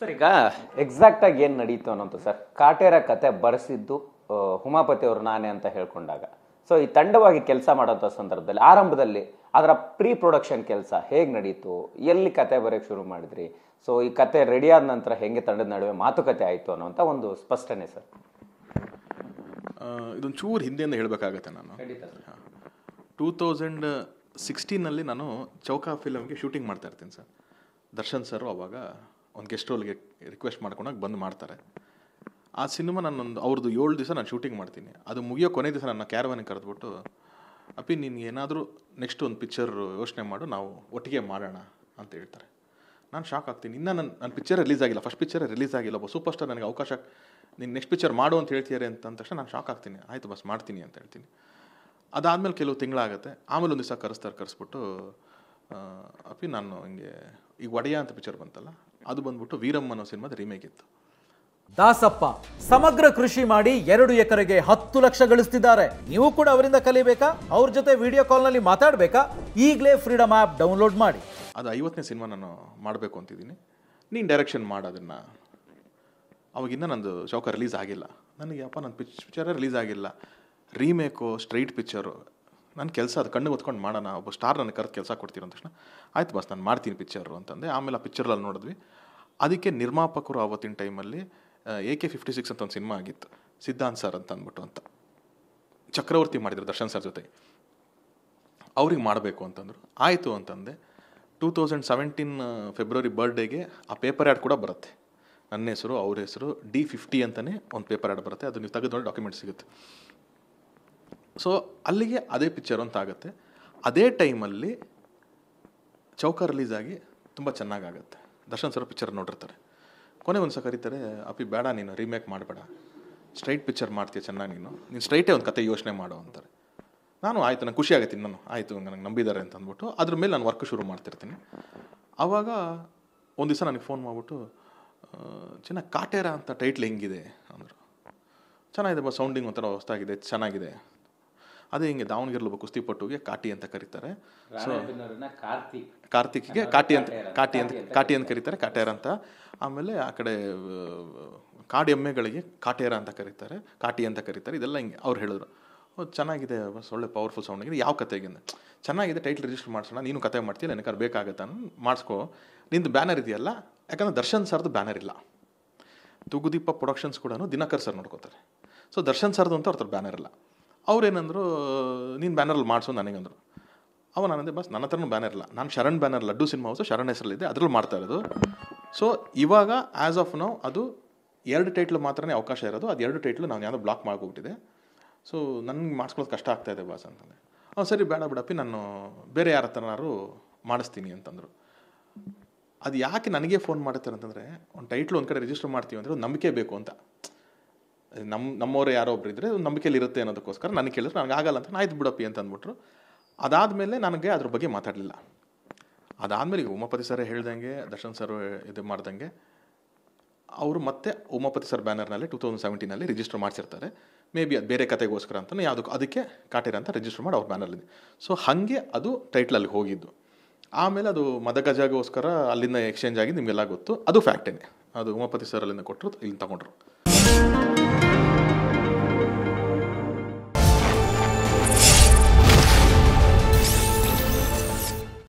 Sir, ಈಗ ಎಕ್ಸಾಕ್ಟಾಗಿ ಏನು ನಡೀತು ಅನ್ನೋದು ಸರ್, ಕಾಟೇರ ಕತೆ ಬರೆಸಿದ್ದು ಉಮಾಪತಿ ಅವರು ನಾನೇ ಅಂತ ಹೇಳ್ಕೊಂಡಾಗ, ಸೊ ಈ ತಂಡವಾಗಿ ಕೆಲಸ ಮಾಡೋಂಥ ಸಂದರ್ಭದಲ್ಲಿ ಆರಂಭದಲ್ಲಿ ಅದರ ಪ್ರೀ ಪ್ರೊಡಕ್ಷನ್ ಕೆಲಸ ಹೇಗೆ ನಡೀತು, ಎಲ್ಲಿ ಕತೆ ಬರೆಯೋಕ್ಕೆ ಶುರು ಮಾಡಿದ್ರಿ, ಸೊ ಈ ಕತೆ ರೆಡಿ ಆದ ನಂತರ ಹೆಂಗೆ ತಂಡದ ನಡುವೆ ಮಾತುಕತೆ ಆಯಿತು ಅನ್ನೋಂಥ ಒಂದು ಸ್ಪಷ್ಟನೆ ಸರ್. ಇದೊಂದು ಚೂರು ಹಿಂದೆಯಿಂದ ಹೇಳಬೇಕಾಗತ್ತೆ. ನಾನು 2016 ನಾನು ಚೌಕಾ ಫಿಲಮ್ಗೆ ಶೂಟಿಂಗ್ ಮಾಡ್ತಾ ಇರ್ತೀನಿ ಸರ್. ದರ್ಶನ್ ಸರ್ ಅವಾಗ ಒಂದು ಗೆಸ್ಟ್ ರೋಲ್ಗೆ ರಿಕ್ವೆಸ್ಟ್ ಮಾಡ್ಕೊಂಡಾಗ ಬಂದು ಮಾಡ್ತಾರೆ. ಆ ಸಿನಿಮಾ ನಾನೊಂದು ಅವ್ರದ್ದು 7 ದಿವಸ ನಾನು ಶೂಟಿಂಗ್ ಮಾಡ್ತೀನಿ. ಅದು ಮುಗಿಯೋ ಕೊನೆ ದಿವಸ ನನ್ನ ಕ್ಯಾರವಾನಿಗೆ ಕರೆದ್ಬಿಟ್ಟು, ಅಪ್ಪಿ ನೀನು ಏನಾದರೂ ನೆಕ್ಸ್ಟ್ ಒಂದು ಪಿಕ್ಚರ್ ಯೋಚನೆ ಮಾಡು, ನಾವು ಒಟ್ಟಿಗೆ ಮಾಡೋಣ ಅಂತ ಹೇಳ್ತಾರೆ. ನಾನು ಶಾಕ್ ಆಗ್ತೀನಿ. ಇನ್ನು ನನ್ನ ಪಿಕ್ಚರ್ ರಿಲೀಸ್ ಆಗಿಲ್ಲ, ಫಸ್ಟ್ ಪಿಕ್ಚರ್ ರಿಲೀಸ್ ಆಗಿಲ್ಲ. ಒಬ್ಬ ಸೂಪರ್ ಸ್ಟಾರ್ ನನಗೆ ಅವಕಾಶ, ನೀನು ನೆಕ್ಸ್ಟ್ ಪಿಕ್ಚರ್ ಮಾಡು ಅಂತ ಹೇಳ್ತೀಯಾರೆ ಅಂತ ಅಂದ ತಕ್ಷಣ ನಾನು ಶಾಕ್ ಆಗ್ತೀನಿ. ಆಯಿತು ಬಸ್ ಮಾಡ್ತೀನಿ ಅಂತ ಹೇಳ್ತೀನಿ. ಅದಾದಮೇಲೆ ಕೆಲವು ತಿಂಗಳಾಗುತ್ತೆ. ಆಮೇಲೆ ಒಂದು ದಿವಸ ಕರೆಸ್ಬಿಟ್ಟು, ಅಪ್ಪಿ ನಾನು ಹಿಂಗೆ ಈಗ ಒಡೆಯ ಅಂತ ಪಿಕ್ಚರ್ ಬಂತಲ್ಲ, ಅದು ಬಂದ್ಬಿಟ್ಟು ವೀರಮ್ಮ ಅನ್ನೋ ಸಿನಿಮಾದ ರೀಮೇಕ್ ಇತ್ತು. ದಾಸಪ್ಪ ಸಮಗ್ರ ಕೃಷಿ ಮಾಡಿ 2 ಎಕರೆಗೆ 10 ಲಕ್ಷ ಗಳಿಸ್ತಿದ್ದಾರೆ. ನೀವು ಕೂಡ ಅವರಿಂದ ಕಲಿಬೇಕಾ? ಅವ್ರ ಜೊತೆ ವಿಡಿಯೋ ಕಾಲ್ನಲ್ಲಿ ಮಾತಾಡಬೇಕಾ? ಈಗಲೇ ಫ್ರೀಡಮ್ ಆ್ಯಪ್ ಡೌನ್ಲೋಡ್ ಮಾಡಿ. ಅದು 50ನೇ ಸಿನಿಮಾ ನಾನು ಮಾಡಬೇಕು ಅಂತಿದ್ದೀನಿ, ನೀನು ಡೈರೆಕ್ಷನ್ ಮಾಡೋದನ್ನು. ಅವಾಗಿನ್ನ ನಂದು ಚೌಕ ರಿಲೀಸ್ ಆಗಿಲ್ಲ. ನನಗೆ ಅಪ್ಪ ನನ್ನ ಪಿಕ್ಚರೇ ರಿಲೀಸ್ ಆಗಿಲ್ಲ, ರೀಮೇಕು ಸ್ಟ್ರೈಟ್ ಪಿಕ್ಚರು, ನನ್ನ ಕೆಲಸ ಅದು ಕಣ್ಣು ಹೊತ್ಕೊಂಡು ಮಾಡೋಣ, ಒಬ್ಬ ಸ್ಟಾರ್ ನನಗೆ ಕರೆದು ಕೆಲಸ ಕೊಡ್ತೀರ ಅಂದ ತಕ್ಷಣ ಆಯ್ತು ಬಸ್ ನಾನು ಮಾಡ್ತೀನಿ ಪಿಕ್ಚರು ಅಂತಂದೆ. ಆಮೇಲೆ ಆ ಪಿಕ್ಚರಲ್ಲಿ ನೋಡಿದ್ವಿ. ಅದಕ್ಕೆ ನಿರ್ಮಾಪಕರು ಆವತ್ತಿನ ಟೈಮಲ್ಲಿ AK-56 ಅಂತ ಒಂದು ಸಿನಿಮಾ ಆಗಿತ್ತು, ಸಿದ್ಧಾಂತ್ ಸರ್ ಅಂತ ಅಂದ್ಬಿಟ್ಟು ಅಂತ ಚಕ್ರವರ್ತಿ ಮಾಡಿದ್ರು ದರ್ಶನ್ ಸರ್ ಜೊತೆ. ಅವ್ರಿಗೆ ಮಾಡಬೇಕು ಅಂತಂದರು. ಆಯಿತು ಅಂತಂದೆ. 2017 ಫೆಬ್ರವರಿ ಬರ್ಡೇಗೆ ಆ ಪೇಪರ್ ಆ್ಯಡ್ ಕೂಡ ಬರುತ್ತೆ. ನನ್ನ ಹೆಸರು, ಅವ್ರ ಹೆಸರು, D50 ಅಂತಲೇ ಒಂದು ಪೇಪರ್ ಆ್ಯಡ್ ಬರುತ್ತೆ. ಅದು ನೀವು ತೆಗೆದು ನೋಡಿ ಡಾಕ್ಯುಮೆಂಟ್ ಸಿಗುತ್ತೆ. ಸೊ ಅಲ್ಲಿಗೆ ಅದೇ ಪಿಕ್ಚರ್ ಅಂತ ಆಗುತ್ತೆ. ಅದೇ ಟೈಮಲ್ಲಿ ಚೌಕ ರಿಲೀಸ್ ಆಗಿ ತುಂಬ ಚೆನ್ನಾಗಾಗತ್ತೆ. ದರ್ಶನ್ ಸರ್ ಪಿಕ್ಚರ್ ನೋಡಿರ್ತಾರೆ. ಕೊನೆ ಒಂದು ಸಹ ಕರೀತಾರೆ, ಅಪ್ಪಿ ಬೇಡ ನೀನು ರೀಮೇಕ್ ಮಾಡಬೇಡ, ಸ್ಟ್ರೈಟ್ ಪಿಕ್ಚರ್ ಮಾಡ್ತೀಯ ಚೆನ್ನಾಗಿ, ನೀನು ಸ್ಟ್ರೈಟೇ ಒಂದು ಕತೆ ಯೋಚನೆ ಮಾಡು ಅಂತಾರೆ. ನಾನು ಆಯಿತು, ನಂಗೆ ಖುಷಿ ಆಗುತ್ತೆ, ನಾನು ಆಯಿತು ನನಗೆ ನಂಬಿದ್ದಾರೆ ಅಂತ ಅಂದ್ಬಿಟ್ಟು ಅದ್ರ ಮೇಲೆ ನಾನು ವರ್ಕ್ ಶುರು ಮಾಡ್ತಿರ್ತೀನಿ. ಆವಾಗ ಒಂದು ದಿವಸ ನನಗೆ ಫೋನ್ ಮಾಡಿಬಿಟ್ಟು, ಚೆನ್ನಾಗಿ ಕಾಟೇರ ಅಂತ ಟೈಟ್ಲ್ ಹೆಂಗಿದೆ ಅಂದರು. ಚೆನ್ನಾಗಿದೆ ಬಸ್, ಸೌಂಡಿಂಗ್ ಒಂಥರ ಹೊಸ್ತಾಗಿದೆ, ಚೆನ್ನಾಗಿದೆ. ಅದೇ ಹಿಂಗೆ ದಾವಣಗೆರೆ ಒಬ್ಬ ಕುಸ್ತಿಪಟ್ಟುಗೆ ಕಾಟಿ ಅಂತ ಕರೀತಾರೆ. ಸೊ ಕಾರ್ತಿಕ್ಗೆ ಕಾಟಿ ಅಂತ ಕರೀತಾರೆ, ಕಾಟೇರ ಅಂತ. ಆಮೇಲೆ ಆ ಕಡೆ ಕಾಡು ಎಮ್ಮೆಗಳಿಗೆ ಕಾಟೇರ ಅಂತ ಕರೀತಾರೆ, ಕಾಟಿ ಅಂತ ಕರೀತಾರೆ. ಇದೆಲ್ಲ ಹಿಂಗೆ ಅವ್ರು ಹೇಳಿದ್ರು. ಚೆನ್ನಾಗಿದೆ ಬಸ್, ಒಳ್ಳೆ ಪವರ್ಫುಲ್ ಸೌಂಡ್ ಆಗಿದೆ. ಯಾವ ಕತೆಗೆ ಚೆನ್ನಾಗಿದೆ, ಟೈಟ್ಲ್ ರಿಜಿಸ್ಟರ್ ಮಾಡಿಸೋಣ, ನೀನು ಕತೆ ಮಾಡ್ತೀಯ, ನನಗೆ ಬೇಕಾಗತ್ತೆ ಮಾಡಿಸ್ಕೋ, ನಿಂದು ಬ್ಯಾನರ್ ಇದೆಯಲ್ಲ. ಯಾಕಂದರೆ ದರ್ಶನ್ ಸರ್ದು ಬ್ಯಾನರ್ ಇಲ್ಲ, ತೂಗುದೀಪ ಪ್ರೊಡಕ್ಷನ್ಸ್ ಕೂಡ ದಿನಕರ್ ಸರ್ ನೋಡ್ಕೋತಾರೆ. ಸೊ ದರ್ಶನ್ ಸರ್ದು ಅಂತ ಅವ್ರ ಬ್ಯಾನರ್ ಇಲ್ಲ. ಅವ್ರೇನಂದ್ರು, ನೀನು ಬ್ಯಾನರಲ್ಲಿ ಮಾಡಿಸೋ ನನಗಂದರು. ಅವ ನಾನಂದೆ ಬಸ್ ನನ್ನ ಹತ್ರನೂ ಬ್ಯಾನರ್ ಇಲ್ಲ, ನಾನು Sharan banner, Laddu cinema house Sharan ಹೆಸರಲ್ಲಿದೆ, ಅದ್ರಲ್ಲಿ ಮಾಡ್ತಾ ಇರೋದು. ಸೊ ಇವಾಗ ಆ್ಯಸ್ ಆಫ್ ನೌ ಅದು 2 ಟೈಟ್ಲು ಮಾತ್ರನೇ ಅವಕಾಶ ಇರೋದು. ಅದು 2 ಟೈಟ್ಲು ನಾನು ಯಾವುದೋ ಬ್ಲಾಕ್ ಮಾಡ್ಕೊಬಿಟ್ಟಿದೆ. ಸೊ ನನಗೆ ಮಾಡಿಸ್ಕೊಳ್ಳೋದು ಕಷ್ಟ ಆಗ್ತಾಯಿದೆ ಬಾಸ್ ಅಂತಂದೆ. ಸರಿ ಬೇಡ ಬಿಡಪ್ಪಿ, ನಾನು ಬೇರೆ ಯಾರ ಹತ್ರನಾರು ಮಾಡಿಸ್ತೀನಿ ಅಂತಂದರು. ಅದು ಯಾಕೆ ನನಗೆ ಫೋನ್ ಮಾಡುತ್ತಾರೆ ಅಂತಂದರೆ, ಒಂದು ಟೈಟ್ಲು ಒಂದು ಕಡೆ ರಿಜಿಸ್ಟರ್ ಮಾಡ್ತೀವಿ ಅಂದರೆ ಒಂದು ನಂಬಿಕೆ ಬೇಕು ಅಂತ. ನಮ್ಮವರೇ ಯಾರೋ ಒಬ್ರು ಇದ್ದರೆ ಒಂದು ನಂಬಿಕೆಯಲ್ಲಿ ಇರುತ್ತೆ ಅನ್ನೋದಕ್ಕೋಸ್ಕರ ನನಗೆ ಕೇಳಿದ್ರು. ನನಗೆ ಆಗಲ್ಲ ಅಂತ, ಆಯ್ತು ಬಿಡಪ್ಪಿ ಅಂತ ಅಂದ್ಬಿಟ್ರು. ಅದಾದಮೇಲೆ ನನಗೆ ಅದ್ರ ಬಗ್ಗೆ ಮಾತಾಡಲಿಲ್ಲ. ಅದಾದಮೇಲೆ ಈಗ ಉಮಾಪತಿ ಸರ್ ಹೇಳ್ದಂಗೆ, ದರ್ಶನ್ ಸರ್ ಇದು ಮಾಡ್ದಂಗೆ ಅವರು ಮತ್ತೆ ಉಮಾಪತಿ ಸರ್ ಬ್ಯಾನರ್ನಲ್ಲಿ 2017 ರಿಜಿಸ್ಟರ್ ಮಾಡಿಸಿರ್ತಾರೆ. ಮೇ ಬಿ ಅದು ಬೇರೆ ಕತೆಗೋಸ್ಕರ ಅಂತ ಯಾವುದಕ್ಕೂ, ಅದಕ್ಕೆ ಕಾಟೇರ ಅಂತ ರಿಜಿಸ್ಟರ್ ಮಾಡಿ ಅವ್ರ ಬ್ಯಾನರ್ಲಿದೆ. ಸೊ ಹಾಗೆ ಅದು ಟೈಟ್ಲಲ್ಲಿ ಹೋಗಿದ್ದು. ಆಮೇಲೆ ಅದು ಮದಗಜಗೋಸ್ಕರ ಅಲ್ಲಿಂದ ಎಕ್ಸ್ಚೇಂಜ್ ಆಗಿ ನಿಮಗೆಲ್ಲ ಗೊತ್ತು, ಅದು ಫ್ಯಾಕ್ಟೇನೆ. ಅದು ಉಮಾಪತಿ ಸರ್ ಅಲ್ಲಿಂದ ಕೊಟ್ಟರು, ಇಲ್ಲಿ ತಗೊಂಡ್ರು.